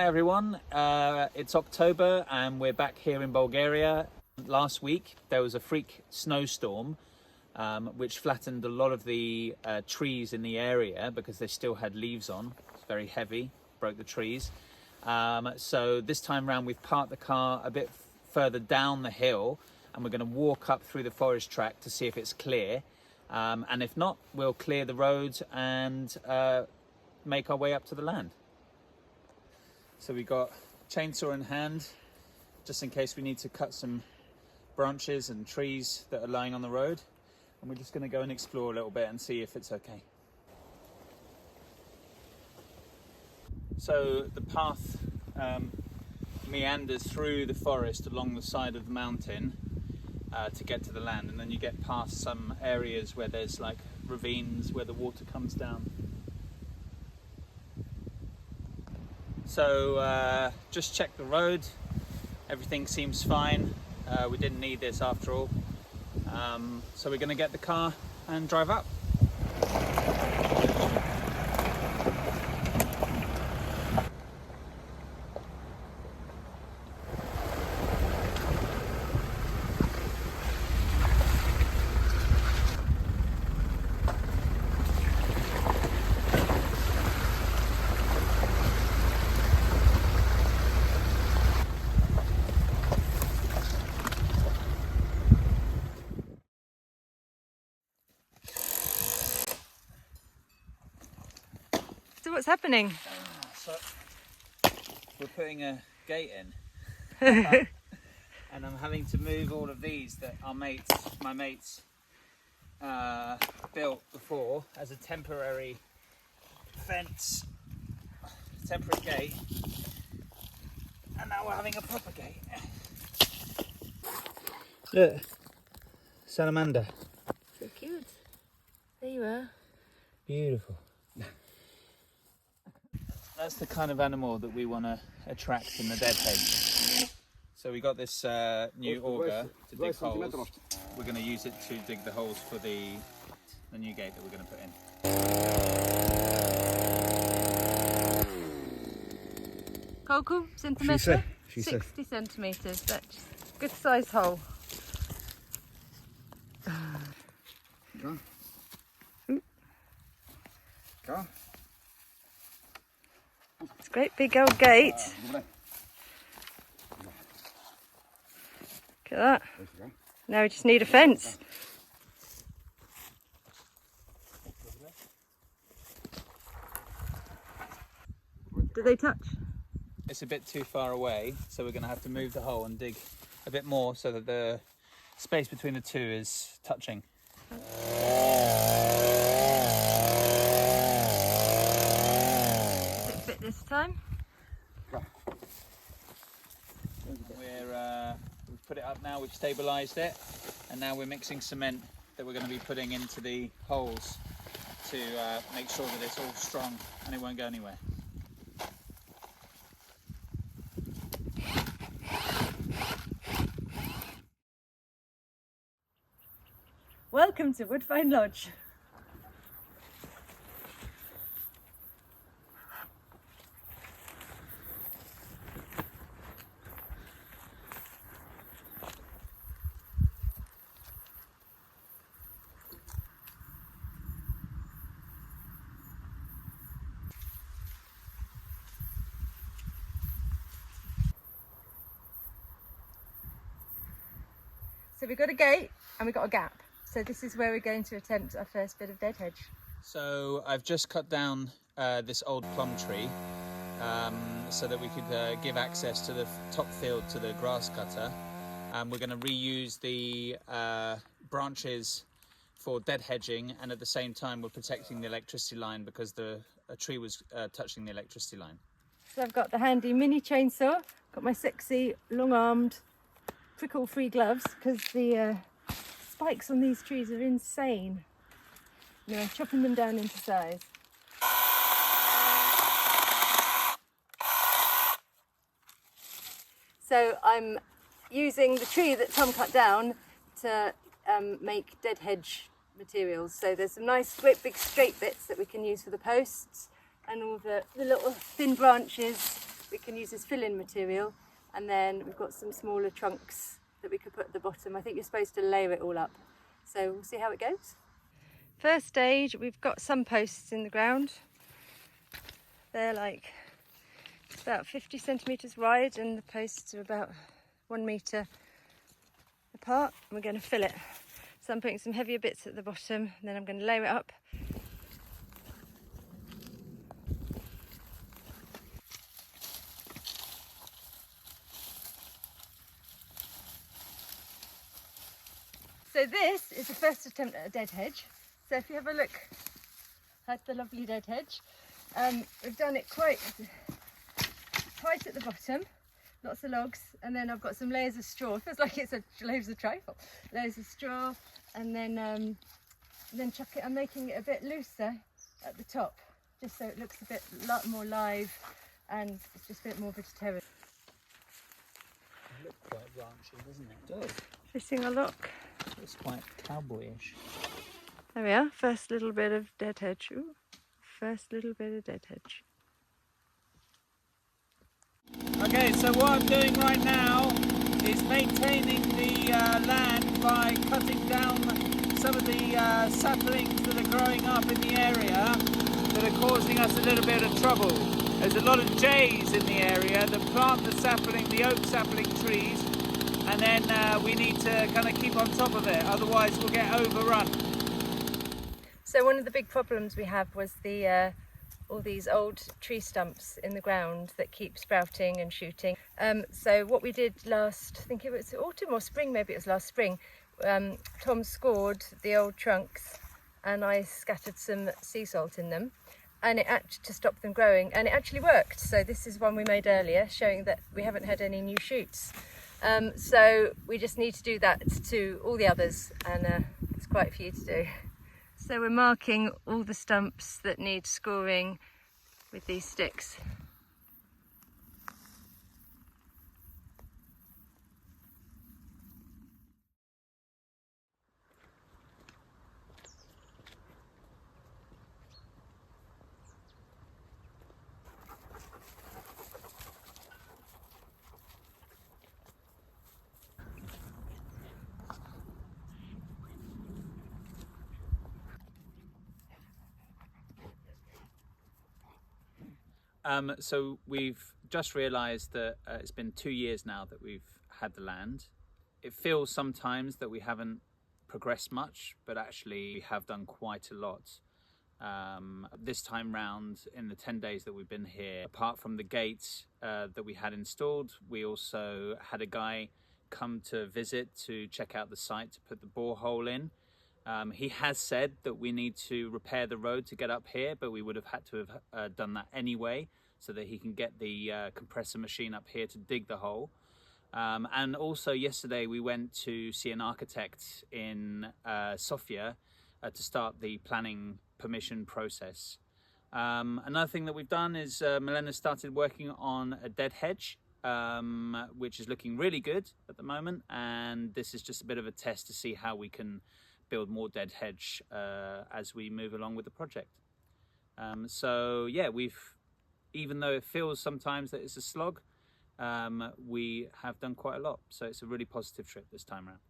Hi everyone, it's October and we're back here in Bulgaria. Last week there was a freak snowstorm which flattened a lot of the trees in the area because they still had leaves on. It's very heavy, broke the trees. So this time round we've parked the car a bit further down the hill and we're going to walk up through the forest track to see if it's clear. And if not, we'll clear the roads and make our way up to the land. So we've got chainsaw in hand, just in case we need to cut some branches and trees that are lying on the road. And we're just going to go and explore a little bit and see if it's okay. So the path meanders through the forest along the side of the mountain to get to the land, and then you get past some areas where there's like ravines where the water comes down. So just check the road, everything seems fine. We didn't need this after all. So we're going to get the car and drive up. So what's happening? So we're putting a gate in and I'm having to move all of these that my mates built before as a temporary fence, temporary gate, and now we're having a proper gate. Look, salamander. So cute. There you are. Beautiful. That's the kind of animal that we want to attract in the dead hedge. So we got this new auger to dig holes. We're going to use it to dig the holes for the new gate that we're going to put in. Koku, centimetre? 60 centimetres, that's a good size hole. Go. Go. It's a great big old gate. Look at that. Now we just need a fence. Do they touch? It's a bit too far away, so we're going to have to move the hole and dig a bit more so that the space between the two is touching. Does it fit this time? We've put it up now, we've stabilised it, and now we're mixing cement that we're going to be putting into the holes to make sure that it's all strong and it won't go anywhere. Welcome to Woodfine Lodge. So we've got a gate and we've got a gap. So this is where we're going to attempt our first bit of dead hedge. So I've just cut down this old plum tree so that we could give access to the top field to the grass cutter. We're going to reuse the branches for dead hedging, and at the same time we're protecting the electricity line because a tree was touching the electricity line. So I've got the handy mini chainsaw, got my sexy long-armed prickle-free gloves because the spikes on these trees are insane. You know, chopping them down into size. So I'm using the tree that Tom cut down to make dead hedge materials. So there's some nice great big straight bits that we can use for the posts, and all the little thin branches we can use as fill-in material, and then we've got some smaller trunks that we could put at the bottom. I think you're supposed to layer it all up, so we'll see how it goes. First stage, we've got some posts in the ground. They're like about 50 centimetres wide, and the posts are about 1 metre apart. And we're going to fill it. So I'm putting some heavier bits at the bottom, and then I'm going to layer it up. So this is the first attempt at a dead hedge. So if you have a look at the lovely dead hedge, we've done it quite tight at the bottom, lots of logs, and then I've got some layers of straw. It feels like it's loads of trifle. Layers of straw, and then chuck it. I'm making it a bit looser at the top, just so it looks a lot more live, and it's just a bit more vegetarian. It looks quite ranchy, doesn't it? It does. Missing a look. It's quite cowboyish. There we are, first little bit of dead hedge. Ooh, first little bit of dead hedge. Okay, so what I'm doing right now is maintaining the land by cutting down some of the saplings that are growing up in the area that are causing us a little bit of trouble. There's a lot of jays in the area that plant the oak sapling trees, and then we need to kind of keep on top of it, otherwise we'll get overrun. So one of the big problems we have was all these old tree stumps in the ground that keep sprouting and shooting. So what we did last, I think it was autumn or spring, maybe it was last spring, Tom scored the old trunks and I scattered some sea salt in them, and it actually to stop them growing, and it actually worked. So this is one we made earlier showing that we haven't had any new shoots. So we just need to do that to all the others, and it's quite a few to do. So we're marking all the stumps that need scoring with these sticks. So we've just realised that it's been 2 years now that we've had the land. It feels sometimes that we haven't progressed much, but actually we have done quite a lot. This time round, in the 10 days that we've been here, apart from the gates that we had installed, we also had a guy come to visit to check out the site to put the borehole in. He has said that we need to repair the road to get up here, but we would have had to have done that anyway, so that he can get the compressor machine up here to dig the hole. And also yesterday we went to see an architect in Sofia to start the planning permission process. Another thing that we've done is Milena started working on a dead hedge, which is looking really good at the moment, and this is just a bit of a test to see how we can build more dead hedge as we move along with the project. So yeah, even though it feels sometimes that it's a slog, we have done quite a lot, so it's a really positive trip this time around.